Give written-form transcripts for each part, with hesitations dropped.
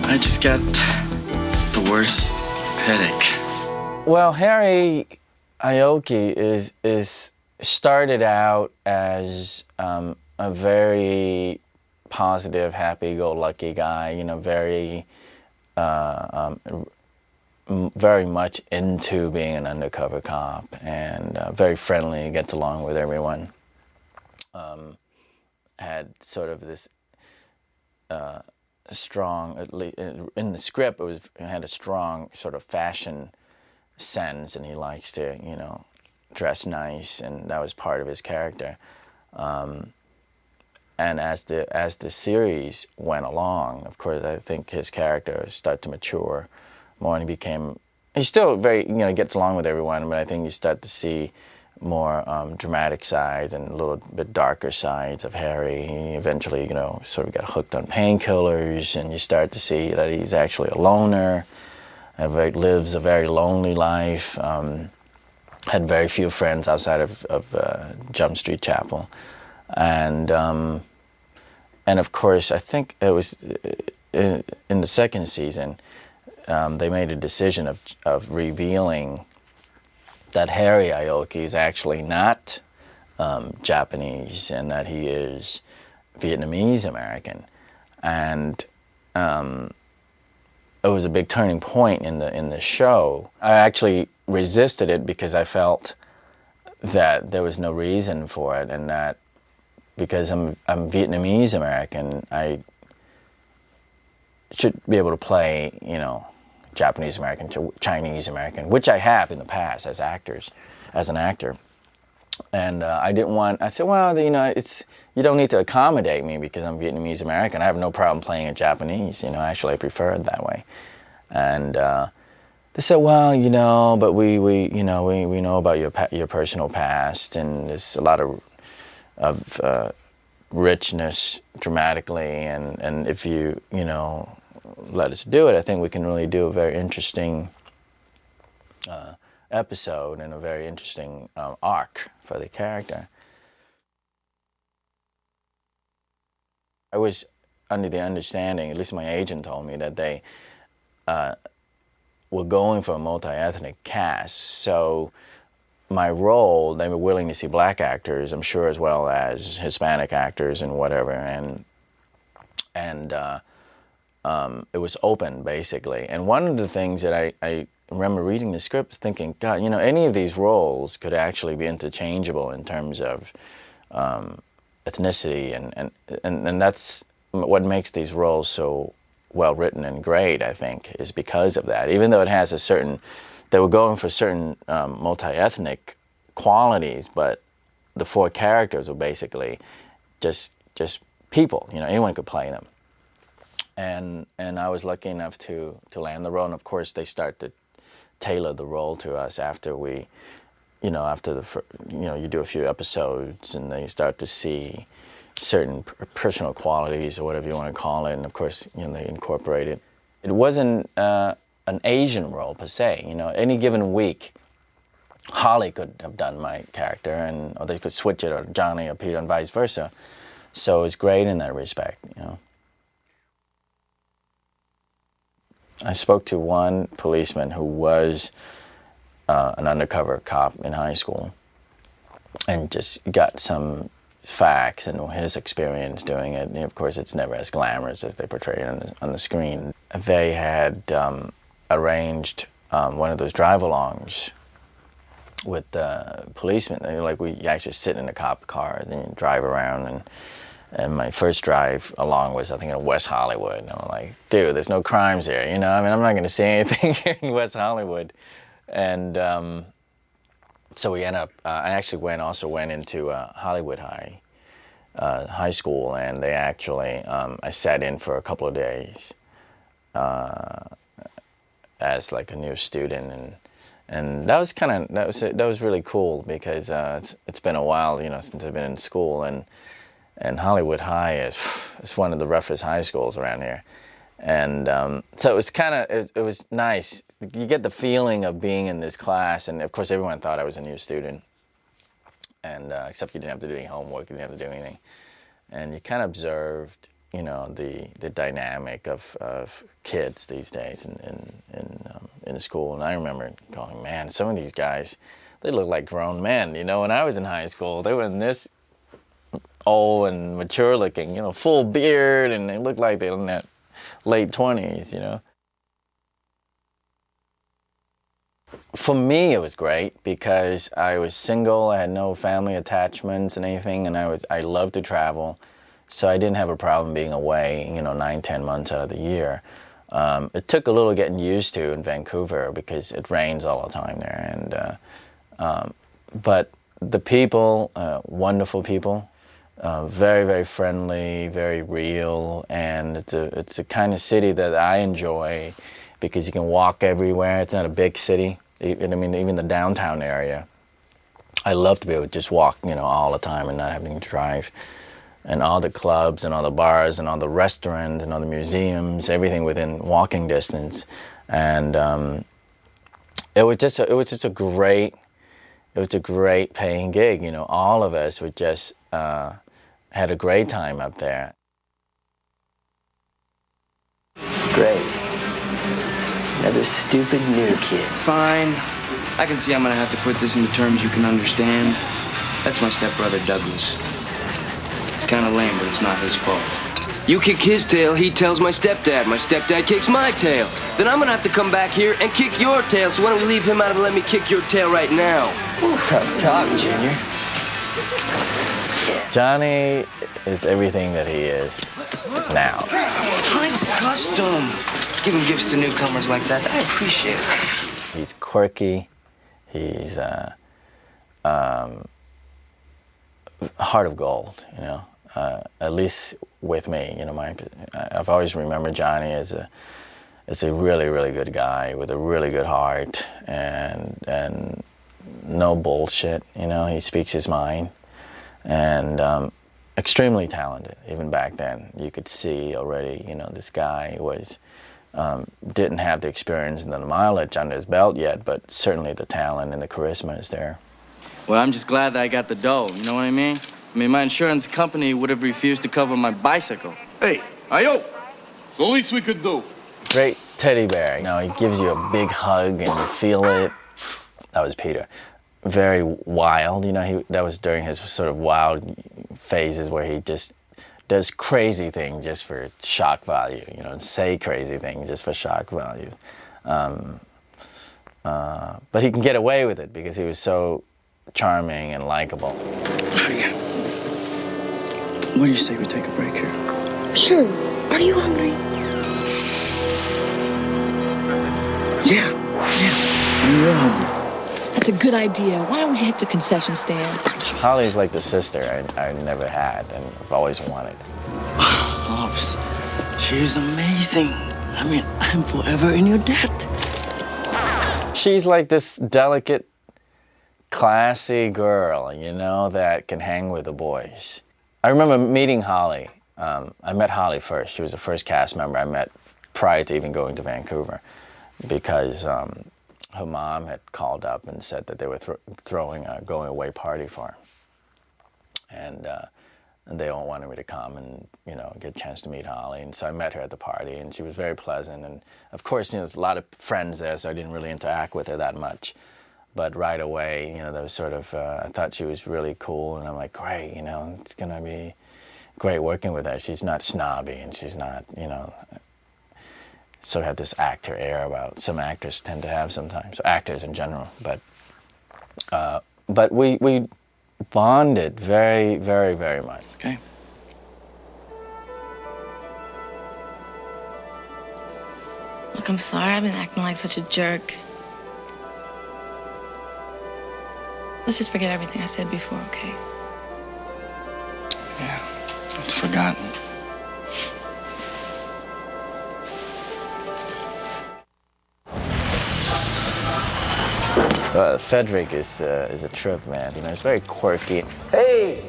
I just got the worst headache. Well, Harry Ioki is started out as a very positive, happy-go-lucky guy. You know, very much into being an undercover cop, and very friendly, gets along with everyone. Had sort of this strong, at least in the script, it had a strong sort of fashion sense, and he likes to, you know, dress nice, and that was part of his character. And as the series went along, of course, I think his character started to mature more, and he's still very, you know, gets along with everyone, but I think you start to see more dramatic sides and a little bit darker sides of Harry. He eventually, you know, sort of got hooked on painkillers, and you start to see that he's actually a loner, lives a very lonely life, had very few friends outside of Jump Street Chapel. And of course, I think it was in the second season, they made a decision of revealing that Harry Ioki is actually not Japanese, and that he is Vietnamese American. And it was a big turning point in the show. I actually resisted it because I felt that there was no reason for it, and that because I'm Vietnamese American, I should be able to play, you know, Japanese American, Chinese American, which I have in the past as an actor. And I said, well, you know, you don't need to accommodate me because I'm Vietnamese American. I have no problem playing a Japanese, you know, actually I prefer it that way. And they said, well, you know, but we know about your personal past, and there's a lot of richness dramatically, and if you know, let us do it, I think we can really do a very interesting episode and a very interesting arc for the character. I was under the understanding, at least my agent told me, that they were going for a multi-ethnic cast. So my role, they were willing to see black actors, I'm sure, as well as Hispanic actors and whatever. And it was open, basically. And one of the things that I remember reading the script thinking, God, you know, any of these roles could actually be interchangeable in terms of ethnicity, and that's what makes these roles so well written and great, I think, is because of that. Even though it has they were going for certain multi-ethnic qualities, but the four characters were basically just people, you know, anyone could play them. And I was lucky enough to land the role, and of course they start to tailor the role to us after we, you know, you do a few episodes, and they start to see certain personal qualities or whatever you want to call it, and of course, you know, they incorporate it. It wasn't an Asian role per se, you know. Any given week, Holly could have done my character, or they could switch it, or Johnny or Peter, and vice versa. So it's great in that respect, you know. I spoke to one policeman who was an undercover cop in high school, and just got some facts and his experience doing it. And of course, it's never as glamorous as they portray it on the screen. They had arranged one of those drive-alongs with the policemen. We actually sit in a cop car and then drive around. And my first drive along was, I think, in West Hollywood. And I'm like, dude, there's no crimes here, you know? I mean, I'm not going to see anything here in West Hollywood. And so we ended up, I actually went into Hollywood High School, and they actually, I sat in for a couple of days as like a new student. And that was really cool, because it's been a while, you know, since I've been in school, and Hollywood High is one of the roughest high schools around here. And so it was it was nice. You get the feeling of being in this class, and of course everyone thought I was a new student, and except you didn't have to do any homework, you didn't have to do anything. And you kind of observed you know, the dynamic of kids these days in school. And I remember going, man, some of these guys, they look like grown men. You know, when I was in high school, they were in this old and mature looking, you know, full beard, and they looked like they were in their late 20s, you know. For me, it was great because I was single, I had no family attachments and anything, and I loved to travel, so I didn't have a problem being away, you know, 9, 10 months out of the year. It took a little getting used to in Vancouver because it rains all the time there, and but the people, wonderful people, very, very friendly, very real, and it's a kind of city that I enjoy because you can walk everywhere. It's not a big city. I mean, even the downtown area, I love to be able to just walk, you know, all the time and not having to drive. And all the clubs and all the bars and all the restaurants and all the museums, everything within walking distance. And it was just a great paying gig. You know, all of us would just had a great time up there. Great. Another stupid new kid. Fine. I can see I'm gonna have to put this into terms you can understand. That's my stepbrother, Douglas. It's kind of lame, but it's not his fault. You kick his tail, he tells my stepdad. My stepdad kicks my tail. Then I'm gonna have to come back here and kick your tail. So why don't we leave him out and let me kick your tail right now? Tough talk, Junior. Johnny is everything that he is now. Mine's custom. Giving gifts to newcomers like that, I appreciate it. He's quirky. He's heart of gold, you know. At least with me, you know, I've always remembered Johnny as a really, really good guy with a really good heart and no bullshit. You know, he speaks his mind, and extremely talented. Even back then, you could see already, you know, this guy was didn't have the experience and the mileage under his belt yet, but certainly the talent and the charisma is there. Well, I'm just glad that I got the dough, you know what I mean? I mean, my insurance company would have refused to cover my bicycle. Hey, ayo! It's the least we could do. Great teddy bear. You know, he gives you a big hug and you feel it. That was Peter. Very wild, you know, that was during his sort of wild phases where he just does crazy things just for shock value, you know, and say crazy things just for shock value. But he can get away with it because he was so charming and likable. What do you say we take a break here? Sure. Are you hungry? Yeah. I'm real hungry. That's a good idea. Why don't we hit the concession stand? Holly's like the sister I never had and I've always wanted. Pops, she's amazing. I mean, I'm forever in your debt. She's like this delicate, classy girl, you know, that can hang with the boys. I remember meeting Holly. I met Holly first. She was the first cast member I met prior to even going to Vancouver because her mom had called up and said that they were throwing a going-away party for her. And they all wanted me to come and, you know, get a chance to meet Holly. And so I met her at the party, and she was very pleasant. And, of course, you know, there's a lot of friends there, so I didn't really interact with her that much. But right away, you know, there was sort of, I thought she was really cool, and I'm like, great, you know, it's going to be great working with her. She's not snobby, and she's not, you know, sort of have this actor air about some actors tend to have sometimes, actors in general. But we bonded very, very, very much. Okay. Look, I'm sorry I've been acting like such a jerk. Let's just forget everything I said before, okay? Yeah, it's forgotten. Frederick is a trip, man. You know, he's very quirky. Hey,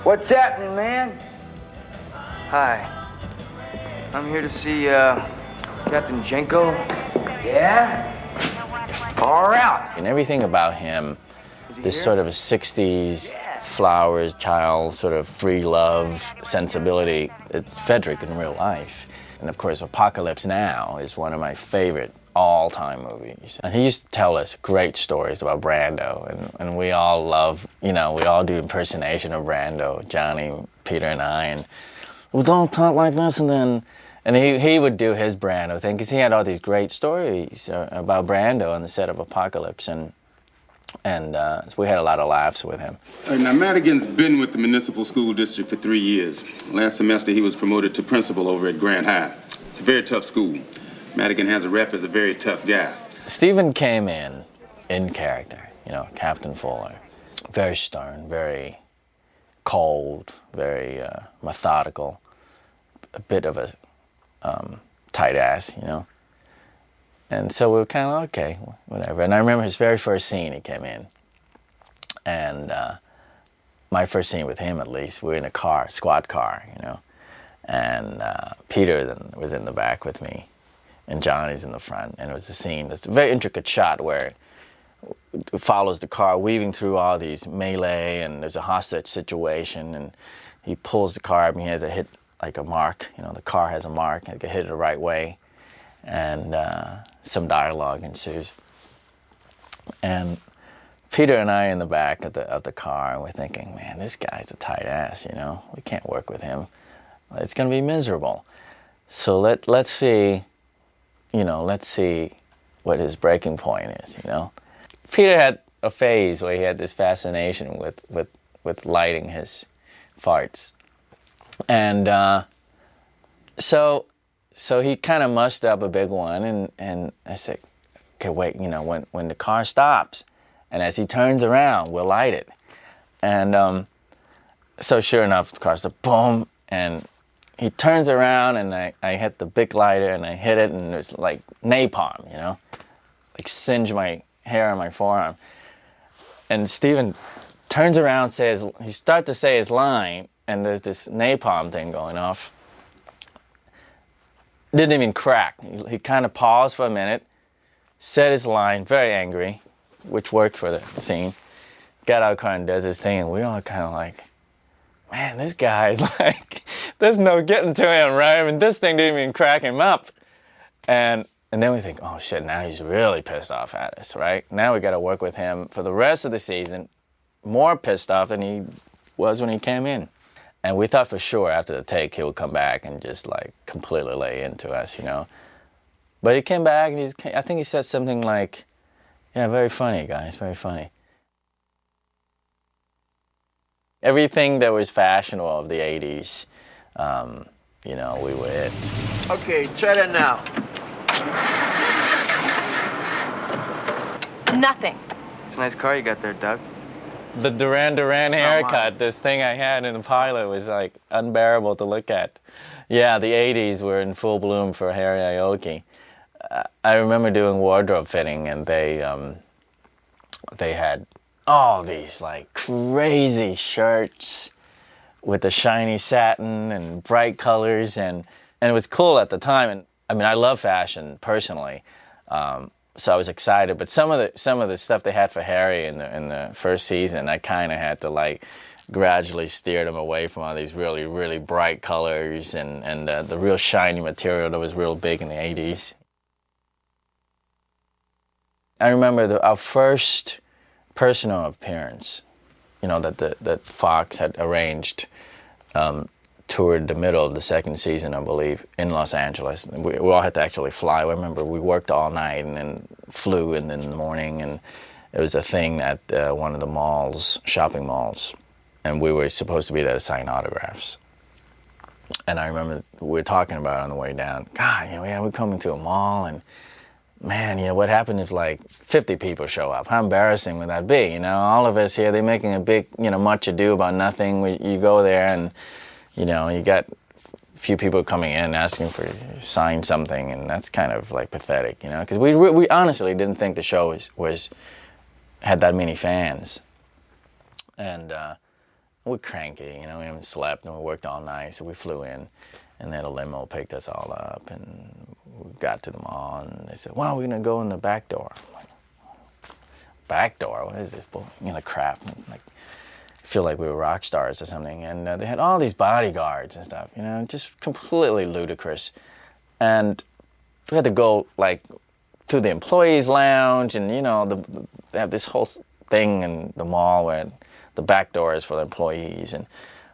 what's happening, man? Hi. I'm here to see Captain Jenko. Yeah? All right. And everything about him, this sort of a 60s flowers, child, sort of free love sensibility. It's Frederick in real life. And of course, Apocalypse Now is one of my favorite all-time movies. And he used to tell us great stories about Brando, and we all love, we all do impersonation of Brando, Johnny, Peter, and I, and it was all talk like this, and he would do his Brando thing, because he had all these great stories about Brando on the set of Apocalypse, and so we had a lot of laughs with him. Now, Madigan's been with the municipal school district for 3 years. Last semester, he was promoted to principal over at Grant High. It's a very tough school. Madigan has a rep as a very tough guy. Stephen came in character, Captain Fuller. Very stern, very cold, very methodical, a bit of a tight ass, And so we were kind of, okay, whatever. And I remember his very first scene, he came in. And my first scene with him, at least, we were in a car, squad car, And Peter then was in the back with me, and Johnny's in the front. And it was a scene that's a very intricate shot where it follows the car weaving through all these melee, and there's a hostage situation, and he pulls the car up and he has a hit, like a mark. The car has a mark, and he can hit it the right way. And some dialogue ensues. And Peter and I in the back of the car, and we're thinking, man, this guy's a tight ass, We can't work with him. It's going to be miserable. So let's see, let's see what his breaking point is, Peter had a phase where he had this fascination with lighting his farts. And so he kind of mussed up a big one, and I said, okay, wait, when the car stops, and as he turns around, we'll light it. And so sure enough, the car stops, boom, and he turns around, and I hit the big lighter, and I hit it, and it's like napalm, like singe my hair on my forearm. And Stephen turns around, he starts to say his line, and there's this napalm thing going off. Didn't even crack. He kind of paused for a minute, said his line, very angry, which worked for the scene. Got out of the car and does his thing, and we all kind of like, man, this guy's like, there's no getting to him, right? I mean, this thing didn't even crack him up. And then we think, oh shit, now he's really pissed off at us, right? Now we got to work with him for the rest of the season, more pissed off than he was when he came in. And we thought for sure after the take he would come back and just like completely lay into us, But he came back and I think he said something like, yeah, very funny, guys, very funny. Everything that was fashionable of the 80s, we were it. Okay, try that now. Nothing. It's a nice car you got there, Doug. The Duran Duran haircut, this thing I had in the pilot, was like unbearable to look at. Yeah, the 80s were in full bloom for Harry Ioki. I remember doing wardrobe fitting, and they had all these like crazy shirts with the shiny satin and bright colors, and it was cool at the time. And I mean, I love fashion personally. So I was excited, but some of the stuff they had for Harry in the first season, I kind of had to like gradually steer them away from all these really, really bright colors and the real shiny material that was real big in the 80s. I remember our first personal appearance, that Fox had arranged toward the middle of the second season, I believe, in Los Angeles. We all had to actually fly. I remember we worked all night and then flew in the morning, and it was a thing at one of the shopping malls, and we were supposed to be there to sign autographs. And I remember we were talking about it on the way down. God, we're coming to a mall, and man, what happened if like 50 people show up? How embarrassing would that be? All of us here, they're making a big, much ado about nothing. You go there and you got a few people coming in asking for you to sign something, and that's kind of like pathetic, because we honestly didn't think the show had that many fans, and we're cranky, we haven't slept and we worked all night, so we flew in, and then a limo picked us all up, and we got to the mall, and they said, "Well, we're gonna go in the back door." I'm like, back door? What is this? Crap. Like, feel like we were rock stars or something. And they had all these bodyguards and stuff, you know, just completely ludicrous. And we had to go like through the employees' lounge, and you know, they have this whole thing in the mall where the back door is for the employees. And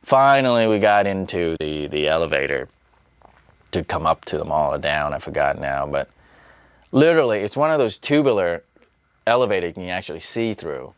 finally, we got into the elevator to come up to the mall or down. I forgot now, but literally, it's one of those tubular elevators you can actually see through.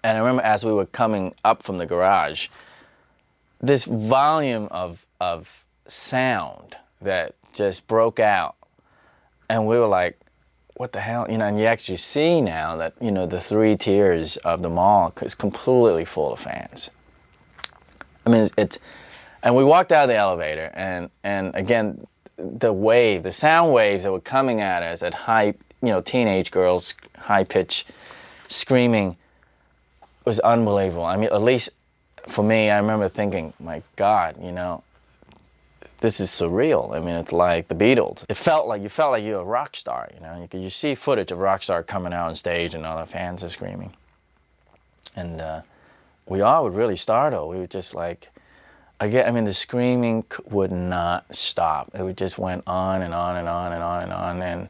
And I remember as we were coming up from the garage, this volume of sound that just broke out. And we were like, what the hell? You know, and you actually see now that, you know, the 3 tiers of the mall is completely full of fans. I mean, and we walked out of the elevator, and again, the sound waves that were coming at us at high, you know, teenage girls, high-pitched screaming was unbelievable. I mean, at least for me, I remember thinking, my God, you know, this is surreal. I mean, it's like the Beatles. It felt like you were a rock star, you know. You see footage of rock star coming out on stage and all the fans are screaming. And we all were really startled. We were just like, I mean, the screaming would not stop. It just went on and on and on and on and on,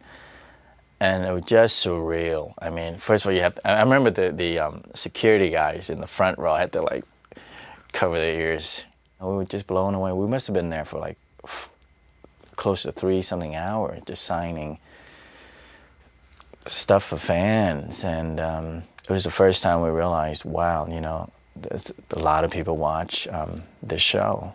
and it was just surreal. I mean, first of all, I remember the security guys in the front row had to like cover their ears. We were just blown away. We must have been there for like close to 3-something hours, just signing stuff for fans. And it was the first time we realized, wow, you know, a lot of people watch this show.